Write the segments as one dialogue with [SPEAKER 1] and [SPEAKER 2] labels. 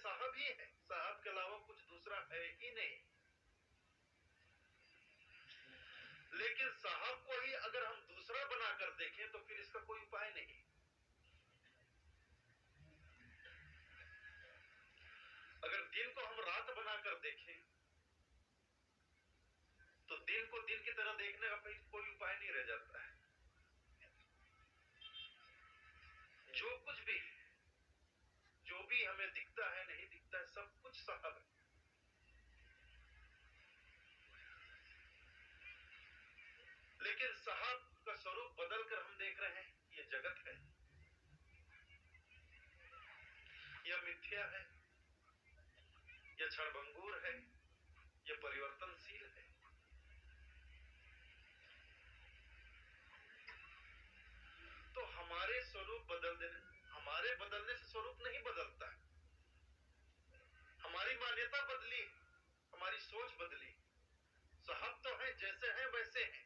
[SPEAKER 1] साहब ही है, साहब के अलावा कुछ दूसरा है ही नहीं। लेकिन साहब को ही अगर हम दूसरा बनाकर देखें तो फिर इसका कोई उपाय नहीं। अगर दिन को हम रात बनाकर देखें तो दिन को दिन की तरह देखने का कोई उपाय नहीं रह जाता है। जो कुछ भी है, जो भी हमें दिखता है नहीं दिखता है, सब कुछ साहब है। लेकिन साहब का स्वरूप बदलकर हम देख रहे हैं ये जगत है, यह मिथ्या है, यह क्षणभंगुर है, यह परिवर्तनशील है। तो हमारे स्वरूप हमारे बदलने से स्वरूप नहीं बदलता है। हमारी मान्यता बदली, हमारी सोच बदली। साहब तो है, जैसे हैं वैसे हैं,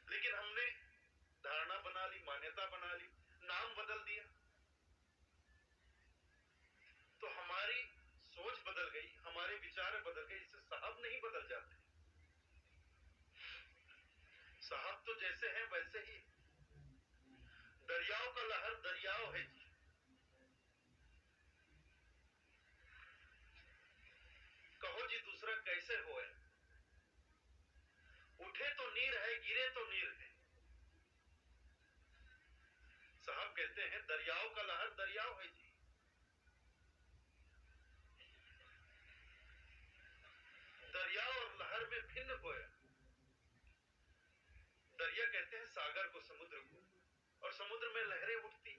[SPEAKER 1] लेकिन हमने धारणा बना ली, मान्यता बना ली, नाम बदल दिया, तो हमारी सोच बदल गई, हमारे विचार बदल गए। इससे साहब नहीं बदल जाते। साहब तो जैसे हैं वैसे ही। दरियाओं का लहर दरियाओं है जी। कहो जी दूसरा कैसे होए, उठे तो नीर है, गिरे तो नीर है। साहब कहते हैं दरियाओं का लहर दरियाओं है जी। दरिया और लहर में भिन्न होए। दरिया कहते हैं सागर को, समुद्र को, और समुद्र में लहरें उठती।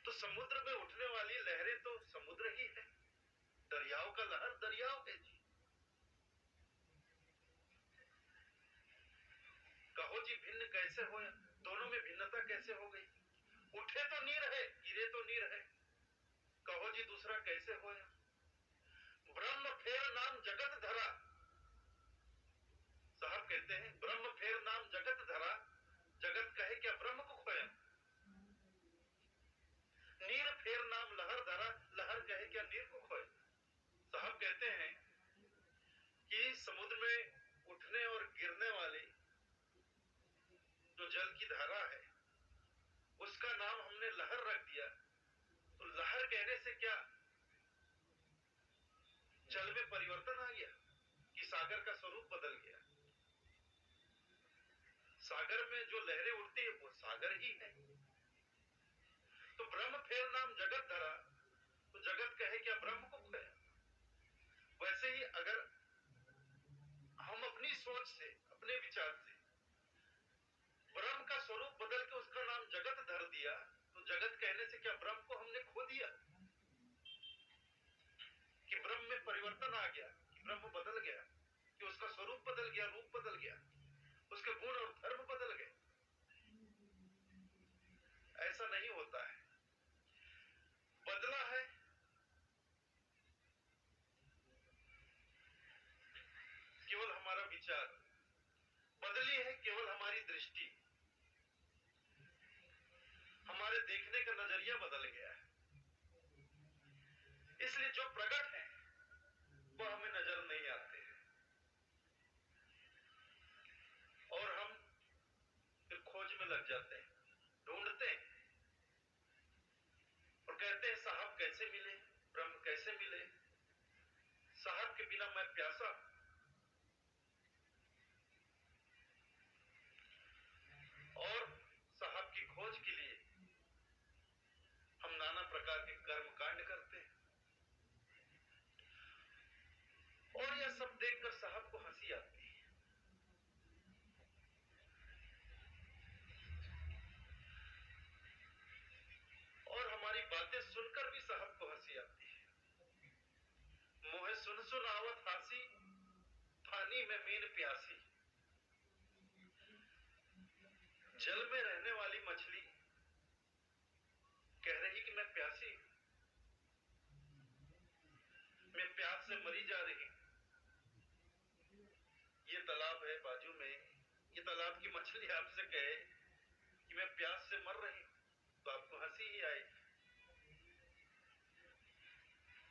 [SPEAKER 1] तो समुद्र में उठने वाली लहरें तो समुद्र ही है। दरियाओं का लहर दरियाओं है जी। कहो जी भिन्न कैसे होए, दोनों में भिन्नता कैसे हो गई। उठे तो नीर है, गिरे तो नीर है। कहो जी दूसरा कैसे होए। ब्रह्म फेर नाम जगत धरा। साहब कहते हैं ब्रह्म फेर नाम जगत धरा, जगत कहे क्या ब्रह्म को खोया। नीर फेर नाम लहर धरा, लहर कहे क्या नीर को खोया। साहब कहते हैं कि समुद्र में उठने और गिरने वाली जो जल की धारा है उसका नाम हमने लहर रख दिया। तो लहर कहने से क्या जल में परिवर्तन आ गया कि सागर का स्वरूप बदल गया। सागर में जो लहरें उठती है वो सागर ही है। तो ब्रह्म फेर नाम जगत धरा, तो जगत कहे क्या ब्रह्म को खोया। वैसे ही अगर हम अपनी सोच से, अपने विचार से ब्रह्म का स्वरूप बदल के उसका नाम जगत धर दिया, तो जगत कहने से क्या ब्रह्म को हमने खो दिया कि ब्रह्म में परिवर्तन आ गया, कि ब्रह्म बदल गया, कि उसका स्वरूप बदल गया, रूप बदल गया, उसके गुण और धर्म बदल गए। ऐसा नहीं होता है। बदला है केवल हमारा विचार, बदली है केवल हमारी दृष्टि, हमारे देखने का नजरिया बदल गया है। इसलिए जो प्रकट है वो हमें नजर नहीं आते हैं और हम फिर खोज में लग जाते हैं, ढूंढते हैं और कहते हैं साहब कैसे मिले, ब्रह्म कैसे मिले, साहब के बिना मैं प्यासा हूं। और साहब की खोज के लिए हम नाना प्रकार के कर्म कांड करते हैं और यह सब देखकर साहब को हंसी आती है। और हमारी बातें सुनकर भी साहब को हंसी आती है। मोहे सुन सुन आवत हासी, पानी में मीन प्यासी। जल में रहने वाली मछली कह रही कि मैं प्यासी हूं, मैं प्यास से मरी जा रही हूं। ये तालाब है बाजू में, ये तालाब की मछली आपसे कहे कि मैं प्यास से मर रही हूं, तो आपको हंसी ही आएगी।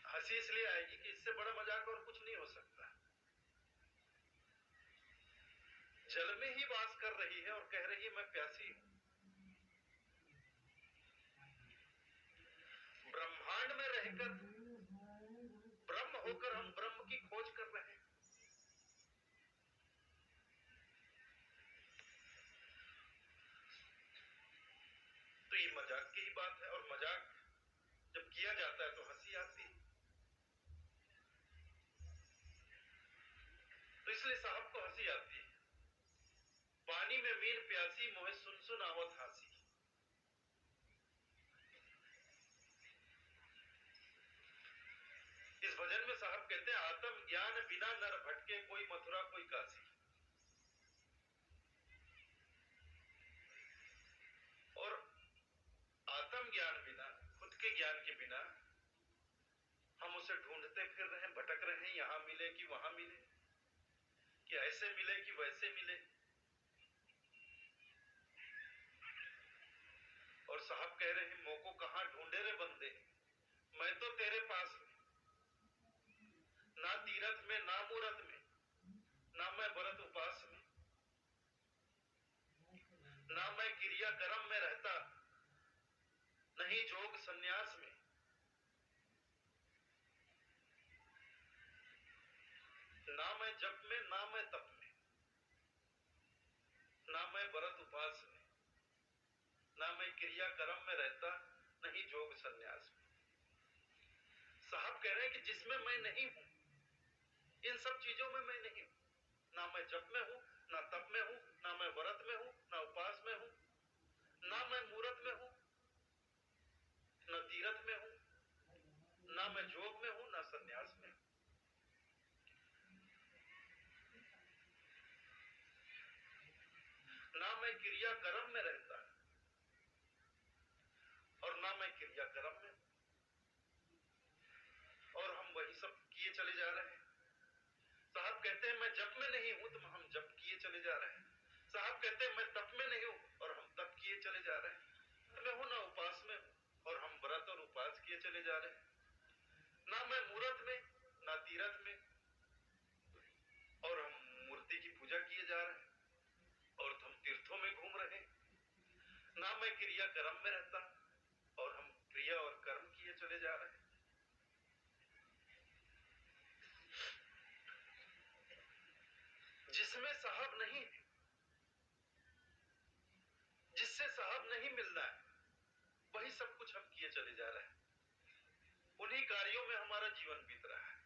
[SPEAKER 1] हंसी इसलिए आएगी कि इससे बड़ा मजाक और कुछ नहीं हो सकता। जल में ही वास कर रही है और कह रही है मैं प्यासी हूं। ब्रह्मांड में रहकर ब्रह्म होकर हम ब्रह्म की खोज कर रहे हैं। तो ये मजाक की ही बात है, और मजाक जब किया जाता है तो हंसी आती है। तो इसलिए साहब को हंसी आती है। पानी में मीन प्यासी मोहे सुन सुन आवत हासी। इस भजन में साहब कहते हैं आत्म ज्ञान बिना नर भटके कोई मथुरा कोई काशी। और आत्म ज्ञान बिना, खुद के ज्ञान के बिना हम उसे ढूंढते फिर रहे हैं, भटक रहे हैं, यहां मिले कि वहां मिले, कि ऐसे मिले कि वैसे मिले। और साहब कह रहे हैं मोको कहां ढूंढे रे बंदे, मैं तो तेरे पास में, ना तीरथ में ना मूरत में, ना मैं व्रत उपास में, ना मैं क्रिया कर्म में रहता, नहीं जोग संन्यास में। ना मैं जप में, ना मैं तप में, ना मैं व्रत उपास में, ना मैं क्रिया कर्म में रहता, नहीं जोग संन्यास में। साहब कह रहे हैं कि जिसमें मैं नहीं हूं, इन सब चीजों में मैं नहीं हूं। ना मैं जप में हूं, ना तप में हूं, ना मैं व्रत में हूं, ना उपास में हूं, ना मैं मूरत में हूं, न तीरथ में हूं, ना मैं जोग में हूं, ना संन्यास में हूं। ना मैं क्रिया कर्म में रहता और ना मैं क्रिया कर्म में हूं। और हम वही सब किए चले जा रहे हैं। साहब कहते हैं मैं जप में नहीं हूं, तो हम जप किए चले जा रहे हैं। साहब कहते हैं मैं तप में नहीं हूं, और हम तप किए चले जा रहे हैं। मैं हूं ना उपास में हूं, और हम व्रत और उपास किए चले जा रहे हैं। ना मैं मूरत में, ना तीरथ में, और हम मूर्ति की पूजा किए जा रहे हैं, और हम तीर्थों में घूम रहे हैं। ना मैं क्रिया कर्म में रहता, और हम क्रिया और कर्म किए चले जा रहे हैं। जिसमें साहब नहीं है, जिससे साहब नहीं मिलना है, वही सब कुछ हम किए चले जा रहे हैं। उन्हीं कार्यों में हमारा जीवन बीत रहा है।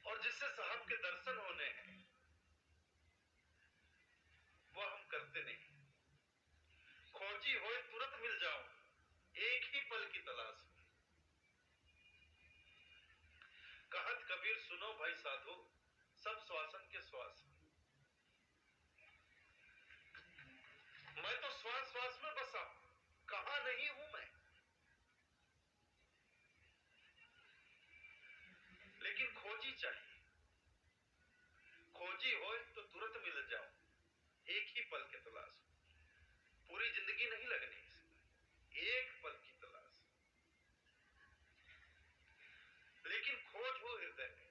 [SPEAKER 1] और जिससे साहब के दर्शन होने हैं, वो हम करते नहीं। खोजी होए तुरंत मिल जाऊं, एक ही पल की तलाश में। कहत कबीर सुनो भाई साधो, सब श्वासन के श्वास में। मैं तो श्वास श्वास में बसा हूं, कहां नहीं हूं मैं। लेकिन खोजी चाहिए। खोजी होए तो तुरंत मिल जाऊं, एक ही पल की तलाश में। पूरी जिंदगी नहीं लगनी इसमें, एक पल की तलाश। लेकिन खोज हो हृदय में।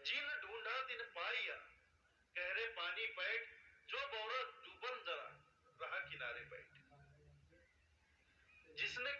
[SPEAKER 1] जिन ढूंढा दिन पाइया, गहरे पानी बैठ, जो बौरा डूबन जरा, रहा किनारे बैठ। जिसने